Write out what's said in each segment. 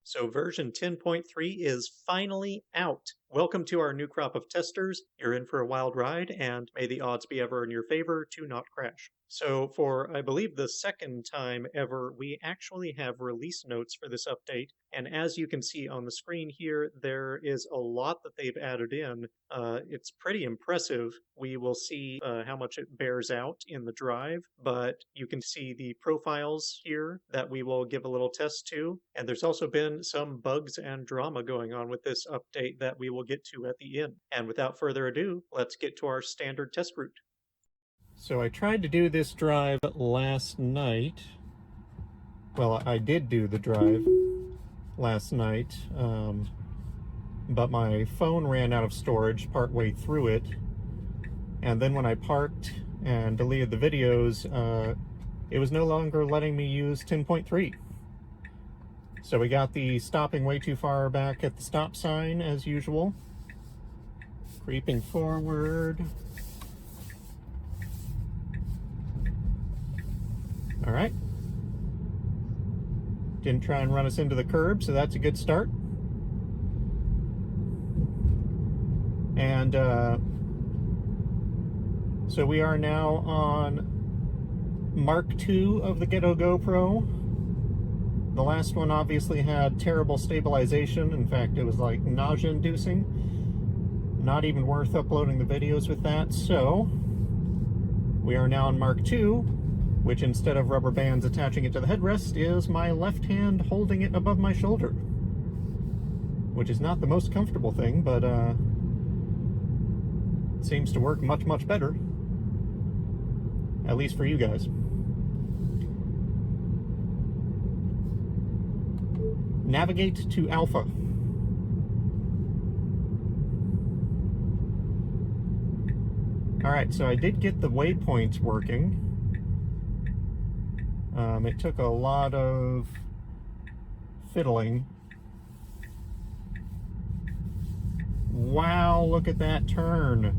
So version 10.3 is finally out. Welcome to our new crop of testers. You're in for a wild ride, and may the odds be ever in your favor to not crash. So for, I believe, the second time ever, we actually have release notes for this update, and as you can see on the screen here, there is a lot that they've added in. It's pretty impressive. We will see how much it bears out in the drive, but you can see the profiles here that we will give a little test to, and there's also been some bugs and drama going on with this update that we will get to at the end. And without further ado, let's get to our standard test route. So I tried to do this drive last night. Well, I did do the drive last night, but my phone ran out of storage partway through it, and then when I parked and deleted the videos, it was no longer letting me use 10.3. So we got the stopping way too far back at the stop sign as usual. Creeping forward. All right. Didn't try and run us into the curb, so that's a good start. And so we are now on Mark II of the Ghetto GoPro. The last one obviously had terrible stabilization. In fact, it was like nausea-inducing. Not even worth uploading the videos with that. So we are now on Mark II, which instead of rubber bands attaching it to the headrest is my left hand holding it above my shoulder. Which is not the most comfortable thing, but it seems to work much, much better. At least for you guys. Navigate to Alpha. Alright, so I did get the waypoints working. It took a lot of fiddling. Wow, look at that turn.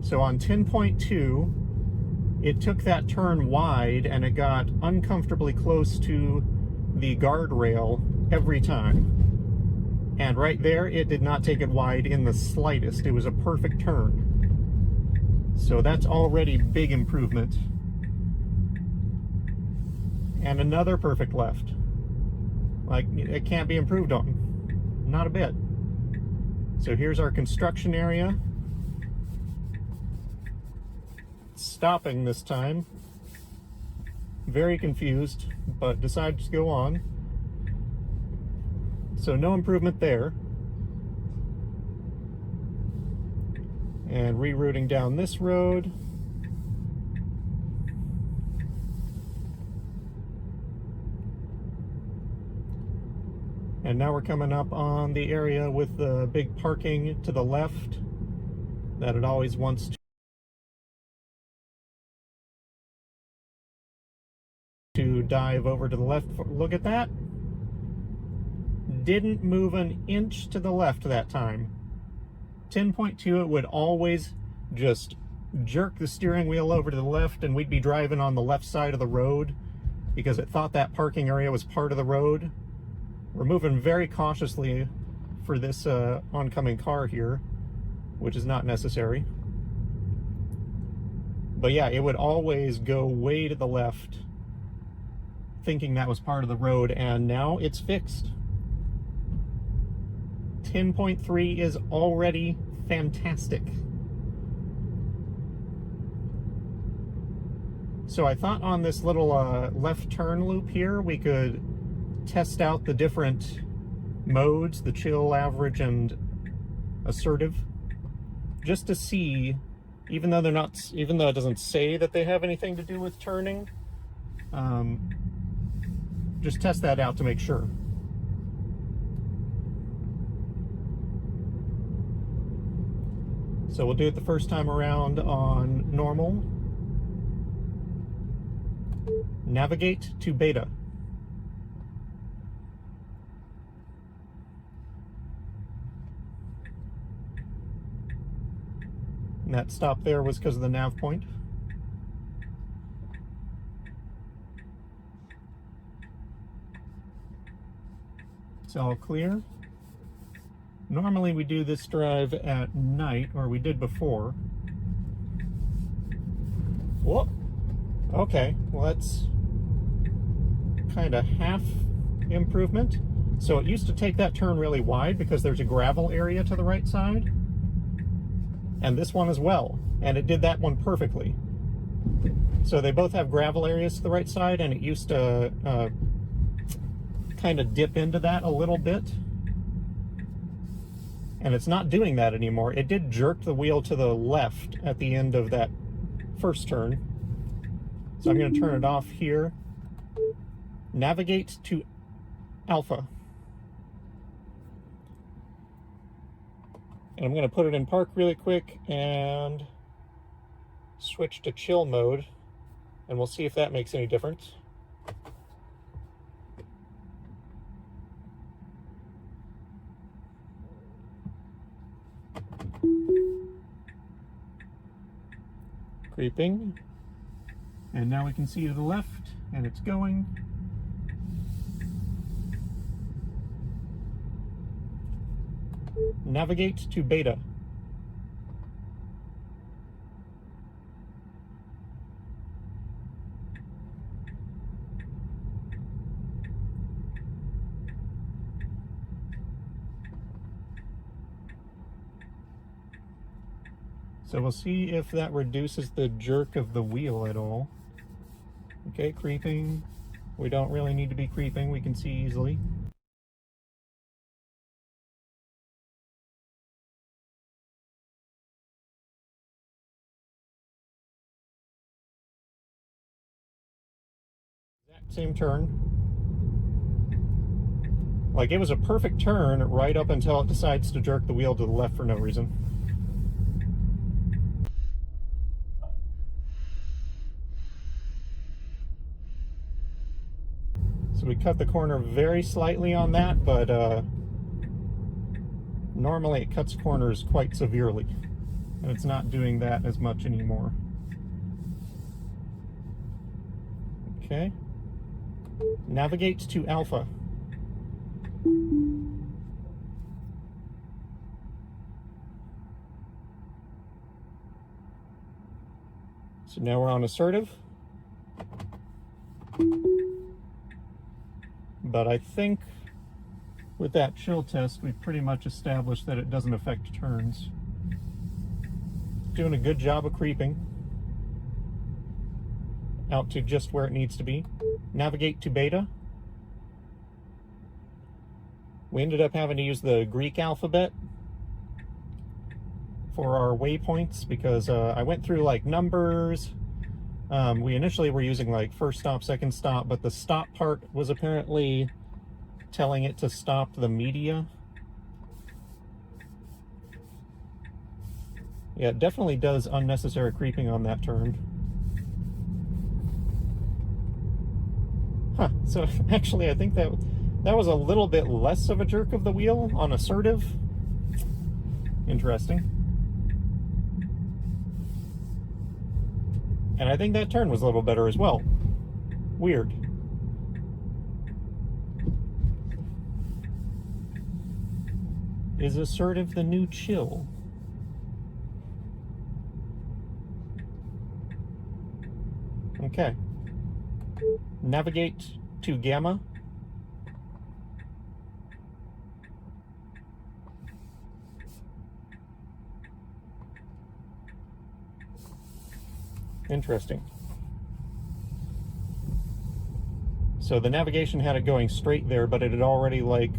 So on 10.2, it took that turn wide and it got uncomfortably close to the guardrail every time. And right there, it did not take it wide in the slightest. It was a perfect turn. So that's already big improvement. And another perfect left. Like, it can't be improved on. Not a bit. So here's our construction area. Stopping this time. Very confused, but decided to go on. So no improvement there. And rerouting down this road. And now we're coming up on the area with the big parking to the left that it always wants to dive over to the left. Look at that. Didn't move an inch to the left that time. 10.2, it would always just jerk the steering wheel over to the left and we'd be driving on the left side of the road because it thought that parking area was part of the road. We're moving very cautiously for this oncoming car here, which is not necessary. But yeah, it would always go way to the left, thinking that was part of the road, and now it's fixed. 10.3 is already fantastic. So I thought on this little left turn loop here, we could test out the different modes, the chill, average, and assertive, just to see, even though it doesn't say that they have anything to do with turning, just test that out to make sure. So we'll do it the first time around on normal. Navigate to Beta. And that stop there was because of the nav point. It's all clear. Normally we do this drive at night, or we did before. Whoop. Okay, well that's kind of half improvement. So it used to take that turn really wide because there's a gravel area to the right side. And this one as well. And it did that one perfectly. So they both have gravel areas to the right side, and it used to kind of dip into that a little bit. And it's not doing that anymore. It did jerk the wheel to the left at the end of that first turn. So I'm going to turn it off here. Navigate to alpha. And I'm going to put it in park really quick and switch to chill mode. And we'll see if that makes any difference. Creeping. And now we can see to the left, and it's going. Navigate to beta. So we'll see if that reduces the jerk of the wheel at all. Okay, creeping. We don't really need to be creeping, we can see easily. Exact same turn. Like, it was a perfect turn right up until it decides to jerk the wheel to the left for no reason. So we cut the corner very slightly on that, but normally it cuts corners quite severely, and it's not doing that as much anymore. Okay. Navigate to alpha. So now we're on assertive. But I think with that chill test, we've pretty much established that it doesn't affect turns. Doing a good job of creeping out to just where it needs to be. Navigate to beta. We ended up having to use the Greek alphabet for our waypoints because I went through like numbers. We initially were using like first stop, second stop, but the stop part was apparently telling it to stop the media. Yeah, it definitely does unnecessary creeping on that turn. Huh, so actually I think that was a little bit less of a jerk of the wheel on assertive. Interesting. And I think that turn was a little better as well. Weird. Is assertive the new chill? Okay. Navigate to gamma. Interesting. So the navigation had it going straight there, but it had already like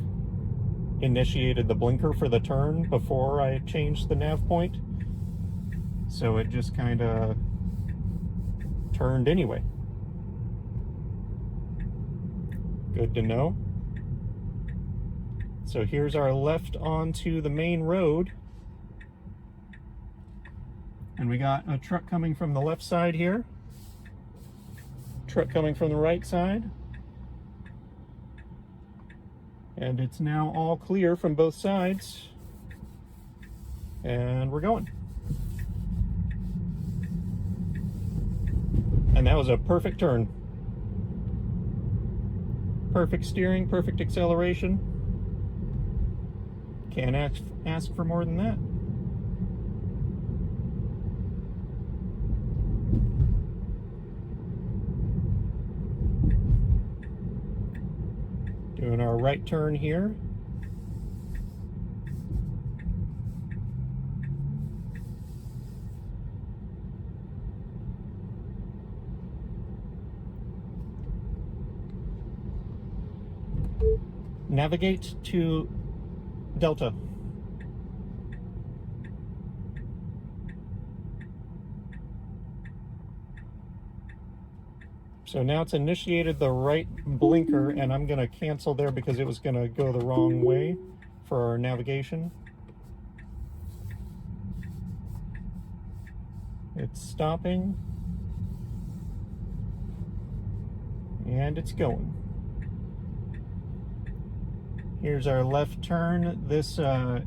initiated the blinker for the turn before I changed the nav point. So it just kind of turned anyway. Good to know. So here's our left onto the main road. And we got a truck coming from the left side here. Truck coming from the right side. And it's now all clear from both sides. And we're going. And that was a perfect turn. Perfect steering, perfect acceleration. Can't ask for more than that. Doing our right turn here. Navigate to Delta. So now it's initiated the right blinker, and I'm going to cancel there because it was going to go the wrong way for our navigation. It's stopping. And it's going. Here's our left turn. This, the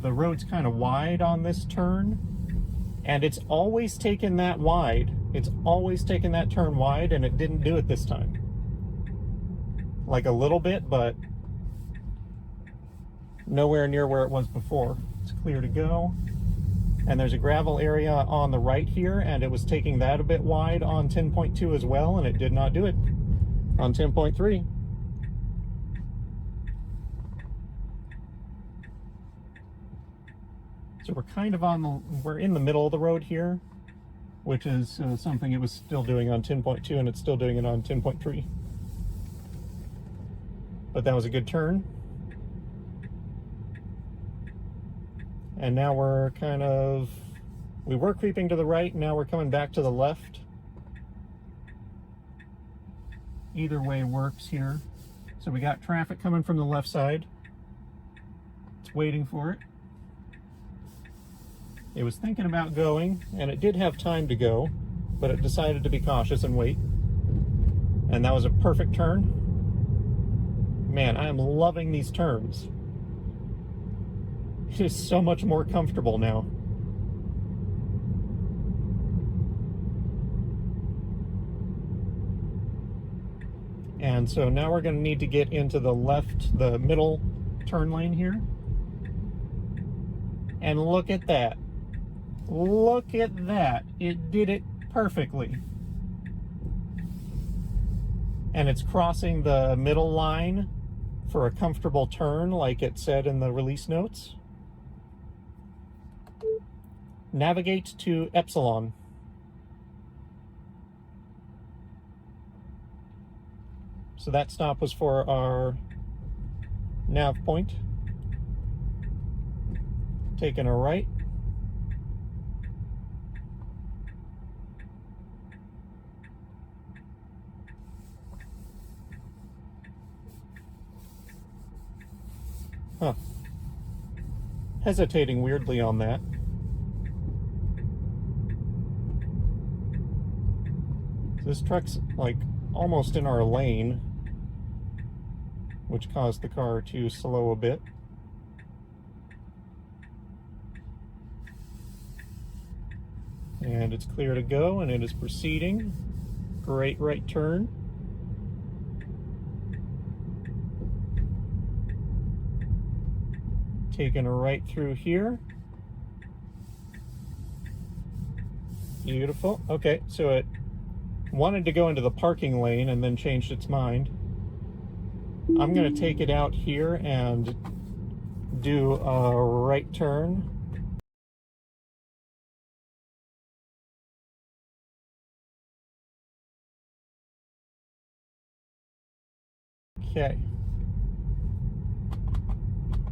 road's kind of wide on this turn, and it's always taken that wide. It's always taken that turn wide, and it didn't do it this time. Like a little bit, but nowhere near where it was before. It's clear to go. And there's a gravel area on the right here, and it was taking that a bit wide on 10.2 as well, and it did not do it on 10.3. So we're kind of we're in the middle of the road here, which is something it was still doing on 10.2, and it's still doing it on 10.3. But that was a good turn. And now we're we were creeping to the right, now we're coming back to the left. Either way works here. So we got traffic coming from the left side. It's waiting for it. It was thinking about going, and it did have time to go, but it decided to be cautious and wait. And that was a perfect turn. Man, I am loving these turns. It is so much more comfortable now. And so now we're going to need to get into the middle turn lane here. And look at that. Look at that. It did it perfectly. And it's crossing the middle line for a comfortable turn, like it said in the release notes. Navigate to Epsilon. So that stop was for our nav point. Taking a right. Huh. Hesitating weirdly on that. This truck's like almost in our lane, which caused the car to slow a bit. And it's clear to go, and it is proceeding. Great right turn. Taking a right through here. Beautiful. Okay, so it wanted to go into the parking lane and then changed its mind. I'm going to take it out here and do a right turn. Okay.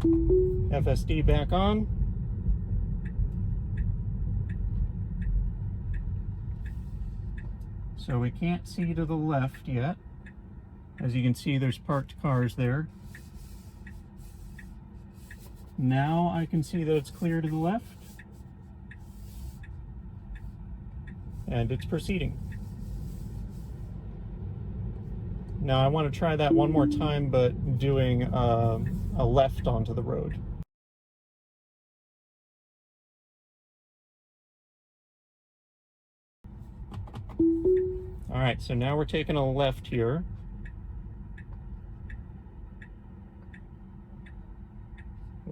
FSD back on. So we can't see to the left yet. As you can see, there's parked cars there. Now I can see that it's clear to the left. And it's proceeding. Now I want to try that one more time, but doing a left onto the road. All right, so now we're taking a left here.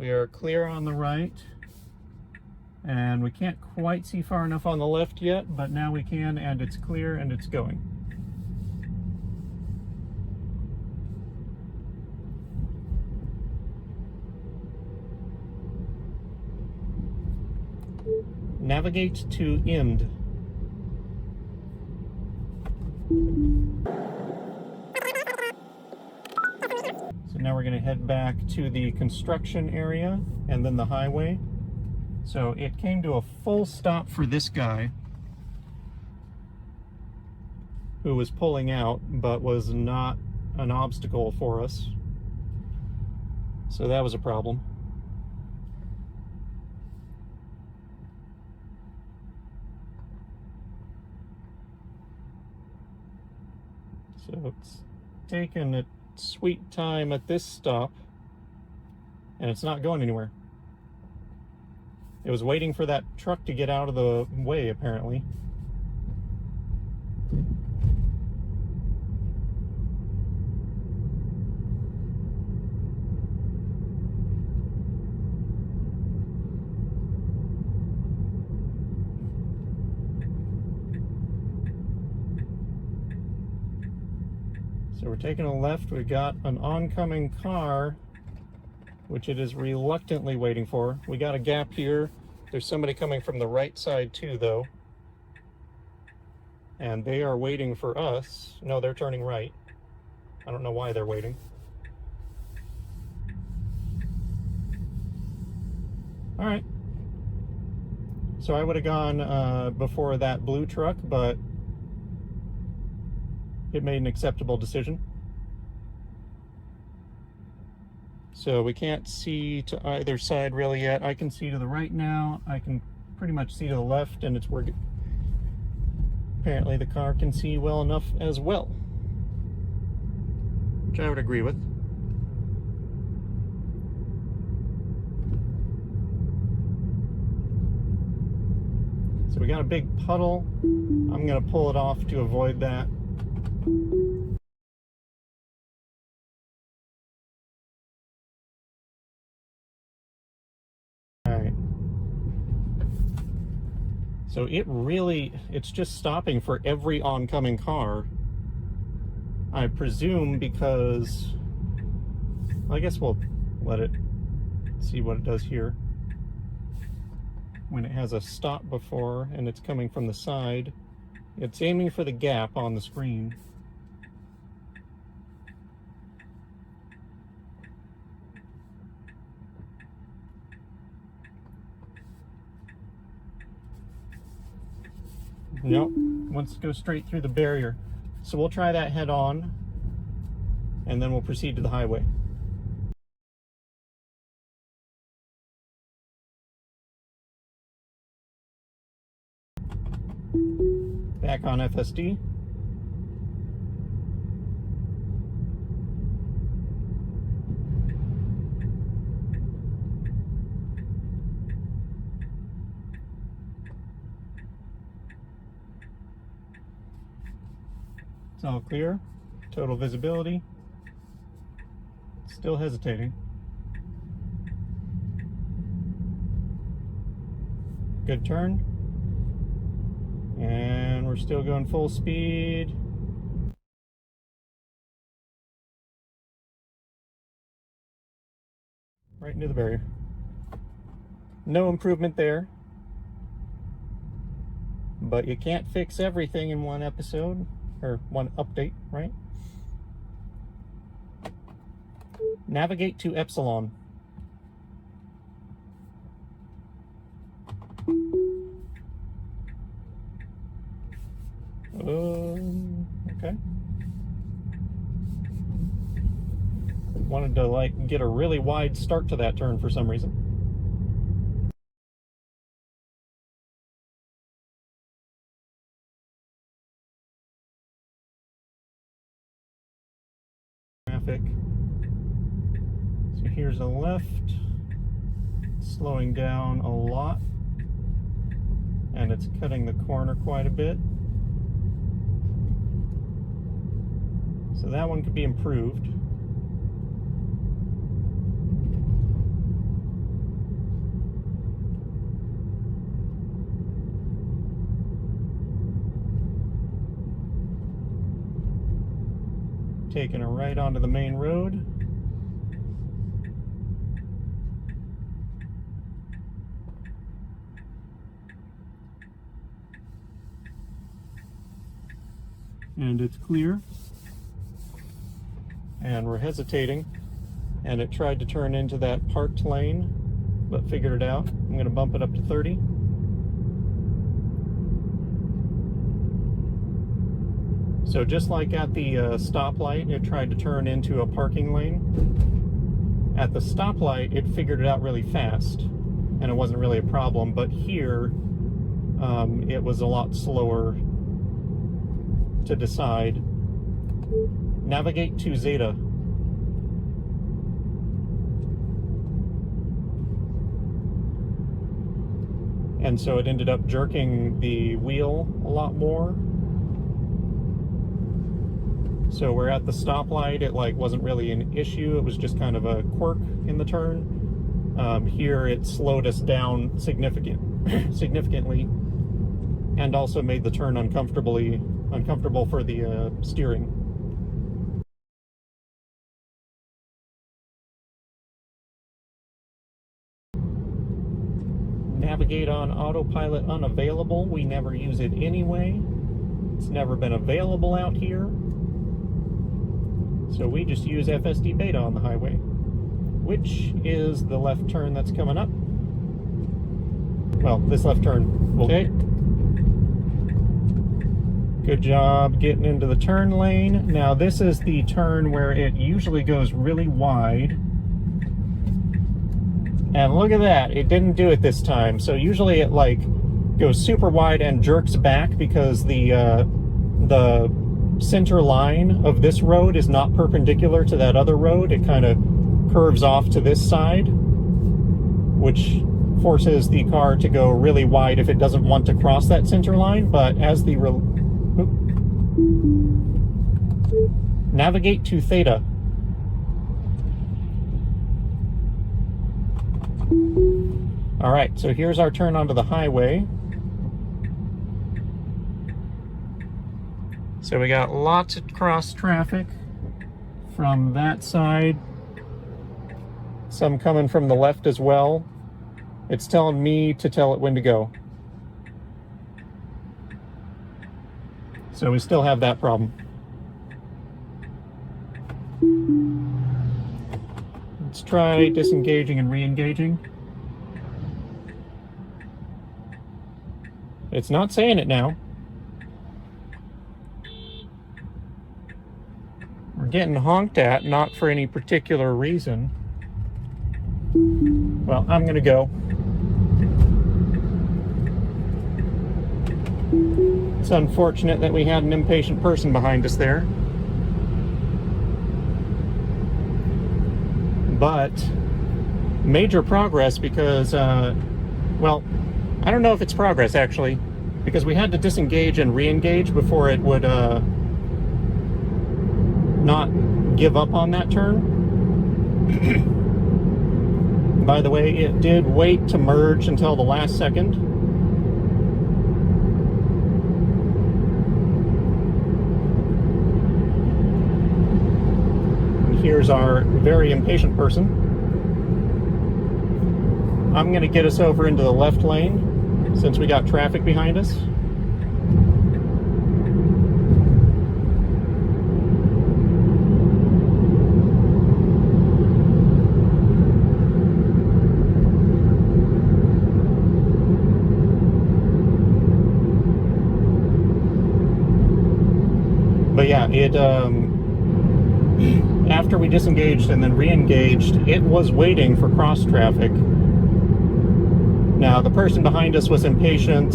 We are clear on the right, and we can't quite see far enough on the left yet, but now we can, and it's clear and it's going. Navigate to end. So now we're going to head back to the construction area and then the highway. So it came to a full stop for this guy who was pulling out but was not an obstacle for us. So that was a problem. So it's taken a sweet time at this stop, and it's not going anywhere. It was waiting for that truck to get out of the way, apparently. So we're taking a left. We've got an oncoming car, which it is reluctantly waiting for. We got a gap here. There's somebody coming from the right side too, though. And they are waiting for us. No, they're turning right. I don't know why they're waiting. All right. So I would have gone before that blue truck, but it made an acceptable decision. So we can't see to either side really yet. I can see to the right now. I can pretty much see to the left, and it's working. Apparently the car can see well enough as well, which I would agree with. So we got a big puddle. I'm gonna pull it off to avoid that. Alright. So it's just stopping for every oncoming car. I presume because, I guess we'll let it see what it does here. When it has a stop before and it's coming from the side, it's aiming for the gap on the screen. Nope, wants to go straight through the barrier. So we'll try that head on, and then we'll proceed to the highway. Back on FSD. It's all clear. Total visibility. Still hesitating. Good turn. And we're still going full speed. Right into the barrier. No improvement there. But you can't fix everything in one episode, or one update, right? Navigate to Epsilon. Okay. Wanted to like get a really wide start to that turn for some reason. Traffic. So here's a left, slowing down a lot, and it's cutting the corner quite a bit. So that one could be improved. Taking a right onto the main road. And it's clear. And we're hesitating. And it tried to turn into that parked lane, but figured it out. I'm going to bump it up to 30. So just like at the stoplight, it tried to turn into a parking lane. At the stoplight, it figured it out really fast, and it wasn't really a problem. But here, it was a lot slower to decide. Navigate to Zeta. And so it ended up jerking the wheel a lot more. So we're at the stoplight, it like wasn't really an issue, it was just kind of a quirk in the turn. Here it slowed us down significantly, and also made the turn uncomfortable for the steering. Navigate on autopilot unavailable. We never use it anyway. It's never been available out here. So we just use FSD Beta on the highway, which is the left turn that's coming up. Well, this left turn. Okay. Good job getting into the turn lane. Now this is the turn where it usually goes really wide. And look at that, it didn't do it this time. So usually it like goes super wide and jerks back because the center line of this road is not perpendicular to that other road. It kind of curves off to this side, which forces the car to go really wide if it doesn't want to cross that center line. But as the navigate to Theta. All right, so here's our turn onto the highway. So we got lots of cross traffic from that side, some coming from the left as well. It's telling me to tell it when to go. So we still have that problem. Let's try disengaging and re-engaging. It's not saying it now. We're getting honked at, not for any particular reason. Well, I'm gonna go. It's unfortunate that we had an impatient person behind us there. But major progress because, well, I don't know if it's progress actually, because we had to disengage and re-engage before it would not give up on that turn. By the way, it did wait to merge until the last second. And here's our very impatient person. I'm going to get us over into the left lane since we got traffic behind us. But yeah, it after we disengaged and then re-engaged, it was waiting for cross traffic. Now, the person behind us was impatient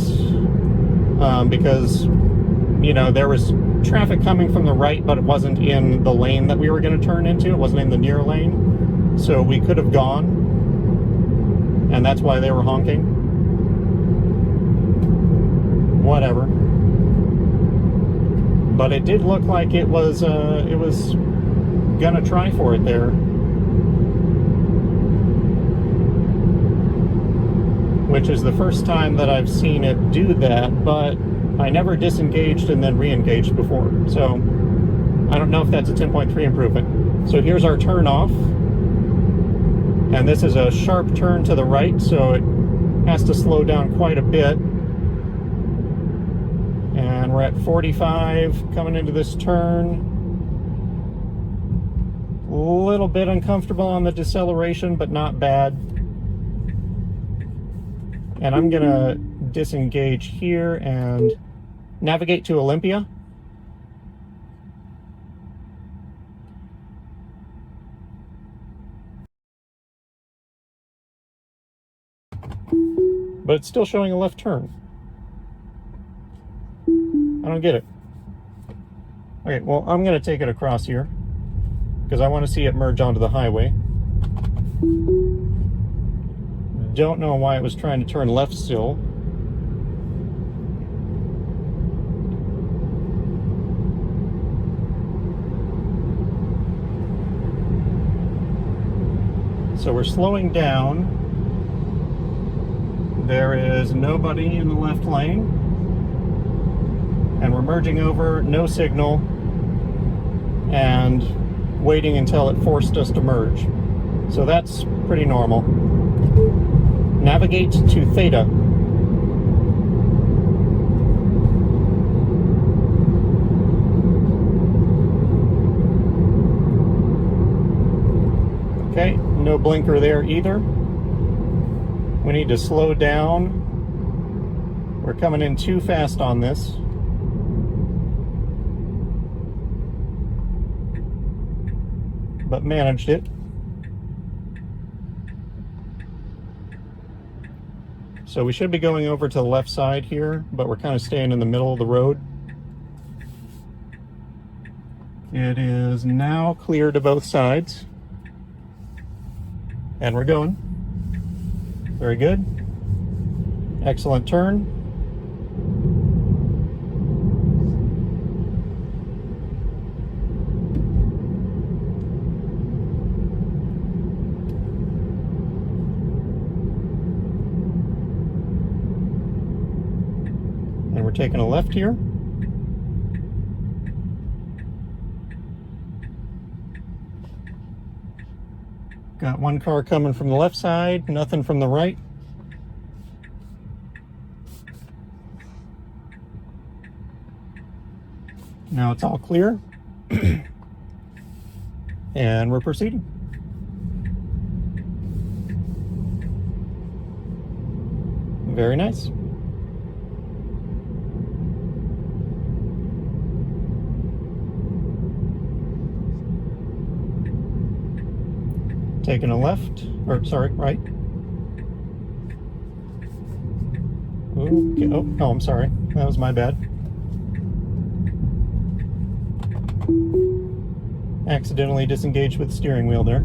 because, you know, there was traffic coming from the right, but it wasn't in the lane that we were going to turn into. It wasn't in the near lane. So we could have gone, and that's why they were honking. Whatever. But it did look like it was gonna try for it there. Which is the first time that I've seen it do that, but I never disengaged and then re-engaged before. So I don't know if that's a 10.3 improvement. So here's our turn off. And this is a sharp turn to the right, so it has to slow down quite a bit. And we're at 45 coming into this turn. A little bit uncomfortable on the deceleration, but not bad. And I'm gonna disengage here and navigate to Olympia. But it's still showing a left turn. I don't get it. Okay, well, I'm going to take it across here because I want to see it merge onto the highway. Don't know why it was trying to turn left still. So we're slowing down. There is nobody in the left lane. And we're merging over, no signal, and waiting until it forced us to merge. So that's pretty normal. Navigate to theta. Okay, no blinker there either. We need to slow down. We're coming in too fast on this. But managed it. So we should be going over to the left side here, but we're kind of staying in the middle of the road. It is now clear to both sides. And we're going. Very good. Excellent turn. And we're taking a left here. Got one car coming from the left side, nothing from the right. Now it's all clear. And we're proceeding. Very nice. Taking a left, or sorry, right. Okay. Oh, I'm sorry. That was my bad. Accidentally disengaged with the steering wheel there.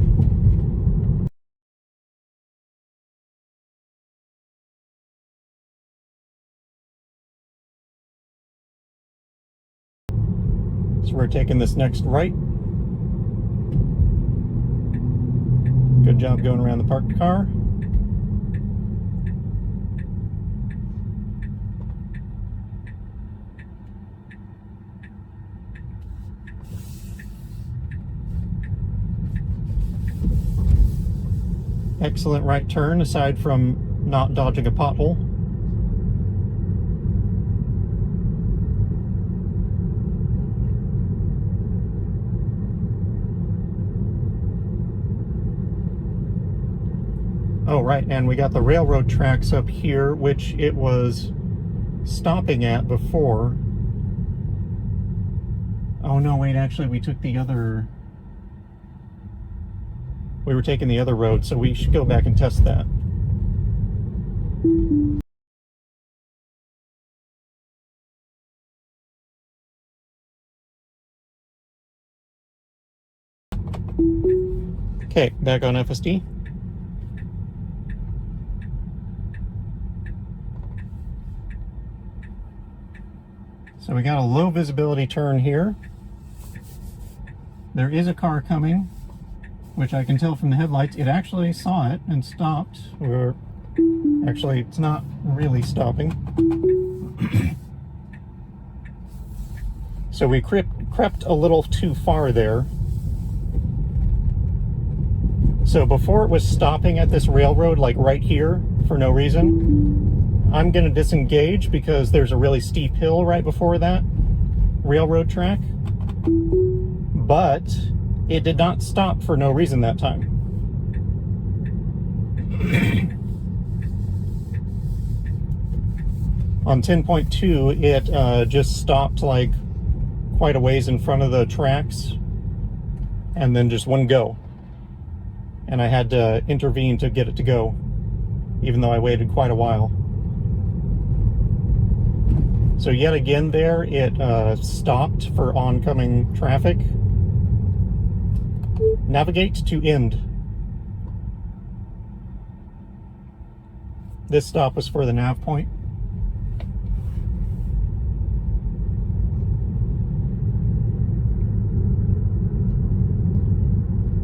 So we're taking this next right. Good job going around the parked car. Excellent right turn, aside from not dodging a pothole. Oh, right, and we got the railroad tracks up here, which it was stopping at before. Oh, no, wait, actually, we took the other... We were taking the other road, so we should go back and test that. Okay, back on FSD. So we got a low visibility turn here. There is a car coming, which I can tell from the headlights. It actually saw it and stopped. Or actually, it's not really stopping. So we crept a little too far there. So before it was stopping at this railroad, like right here, for no reason, I'm going to disengage because there's a really steep hill right before that railroad track. But it did not stop for no reason that time. On 10.2, it just stopped like quite a ways in front of the tracks and then just wouldn't go. And I had to intervene to get it to go, even though I waited quite a while. So yet again there, it stopped for oncoming traffic. Navigate to end. This stop was for the nav point.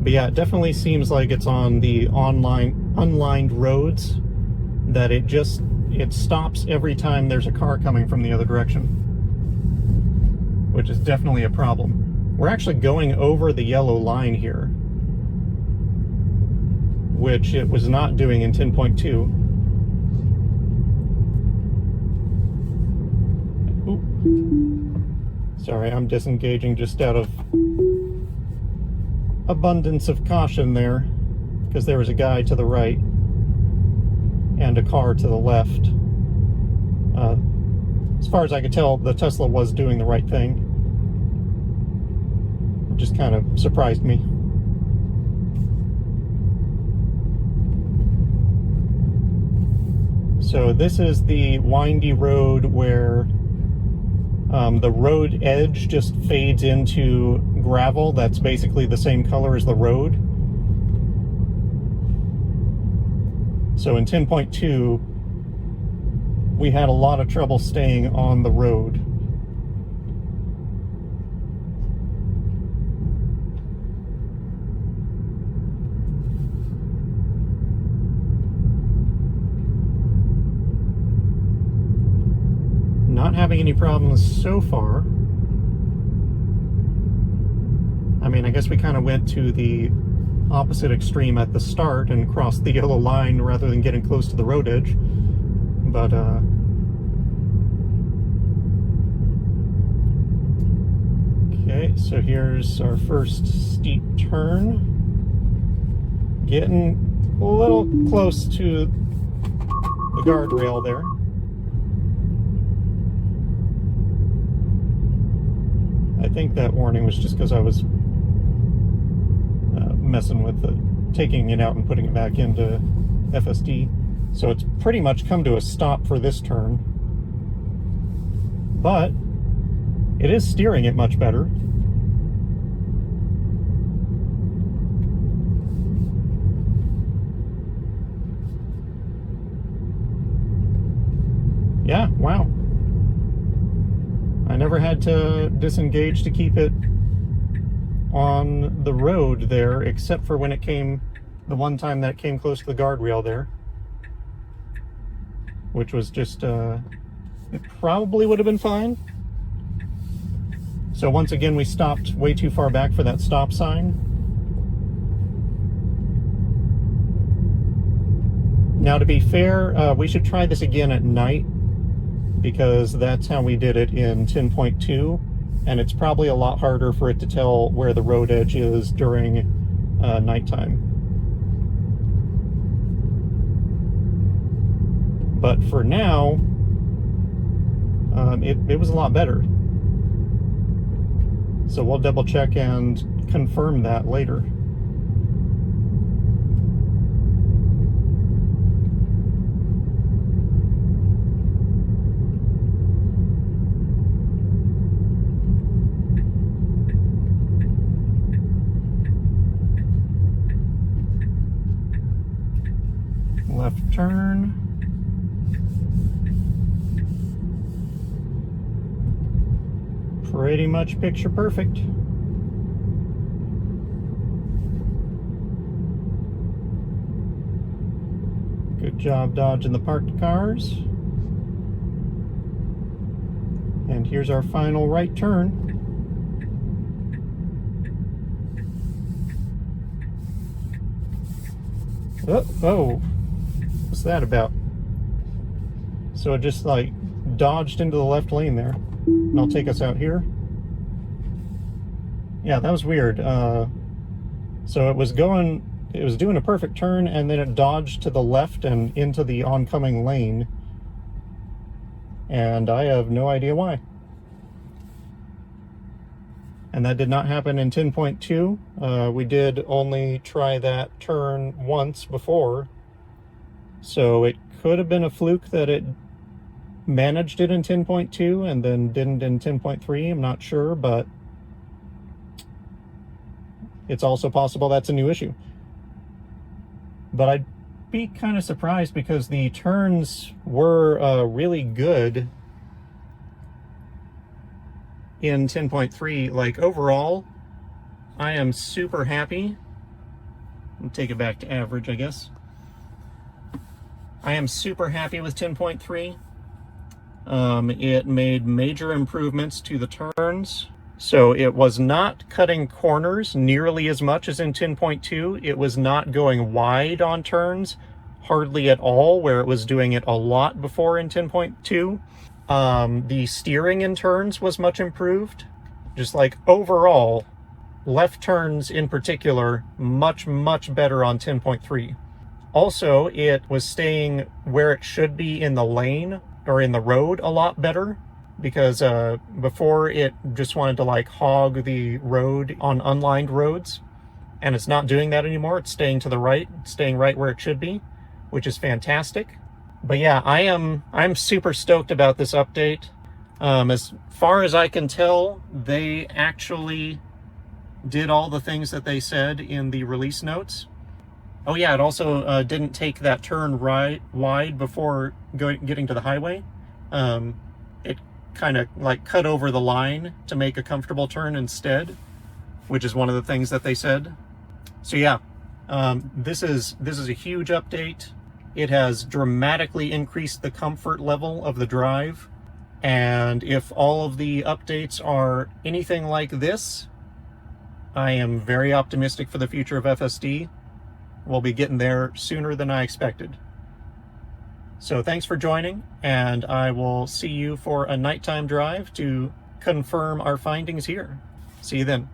But yeah, it definitely seems like it's on the unlined roads that it stops every time there's a car coming from the other direction, which is definitely a problem. We're actually going over the yellow line here, which it was not doing in 10.2. Sorry, I'm disengaging just out of abundance of caution there, because there was a guy to the right and a car to the left. As far as I could tell, the Tesla was doing the right thing. It just kind of surprised me. So this is the windy road where the road edge just fades into gravel that's basically the same color as the road. So in 10.2, we had a lot of trouble staying on the road. Not having any problems so far. I mean, I guess we kind of went to the opposite extreme at the start and crossed the yellow line rather than getting close to the road edge. But, okay, so here's our first steep turn. Getting a little close to the guardrail there. I think that warning was just because I was messing with taking it out and putting it back into FSD. So it's pretty much come to a stop for this turn. But it is steering it much better. Yeah, wow. I never had to disengage to keep it on the road there, except for when it came, the one time that it came close to the guardrail there, which was just, it probably would have been fine. So once again, we stopped way too far back for that stop sign. Now, to be fair, we should try this again at night, because that's how we did it in 10.2, and it's probably a lot harder for it to tell where the road edge is during nighttime. But for now, it was a lot better. So we'll double check and confirm that later. Left turn. Pretty much picture perfect. Good job dodging the parked cars. And here's our final right turn. Oh, what's that about? So it just like dodged into the left lane there. And I'll take us out here. Yeah, that was weird. So it was doing a perfect turn, and then it dodged to the left and into the oncoming lane. And I have no idea why. And that did not happen in 10.2. We did only try that turn once before. So it could have been a fluke that it managed it in 10.2 and then didn't in 10.3. I'm not sure, but it's also possible that's a new issue. But I'd be kind of surprised because the turns were really good in 10.3. Like overall, I am super happy. I'll take it back to average, I guess. I am super happy with 10.3. It made major improvements to the turns. So it was not cutting corners nearly as much as in 10.2. It was not going wide on turns, hardly at all, where it was doing it a lot before in 10.2. The steering in turns was much improved. Just like overall, left turns in particular, much, much better on 10.3. Also, it was staying where it should be in the lane or in the road a lot better, because before it just wanted to like hog the road on unlined roads, and it's not doing that anymore. It's staying to the right, staying right where it should be, which is fantastic. But yeah, I'm super stoked about this update. As far as I can tell, they actually did all the things that they said in the release notes. Oh yeah, it also didn't take that turn wide before getting to the highway. It kind of like cut over the line to make a comfortable turn instead, which is one of the things that they said. So yeah, this is a huge update. It has dramatically increased the comfort level of the drive, and if all of the updates are anything like this, I am very optimistic for the future of FSD. We'll be getting there sooner than I expected. So thanks for joining, and I will see you for a nighttime drive to confirm our findings here. See you then.